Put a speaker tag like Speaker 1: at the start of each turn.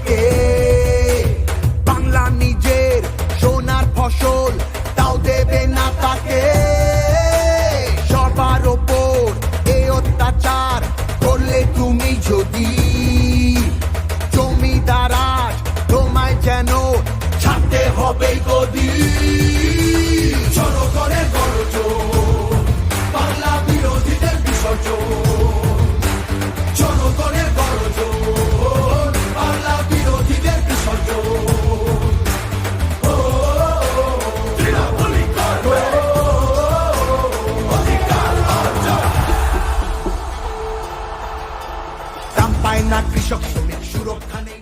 Speaker 1: থাকে। বাংলা নিজের সোনার ফসল, তাও দেবে না তাকে। সবার ওপর এই অত্যাচার করলে তুমি যদি, জমিদার আজ তোমায় যেন ছাড়তে হবে গদি। জনগণের গর্জন, বাংলা বিরোধীদের বিসর্জন। জনগণের গর্জন, বাংলা বিরোধীদের বিসর্জন। দাম পায় না কৃষক শ্রমিক, সুরক্ষা নেই।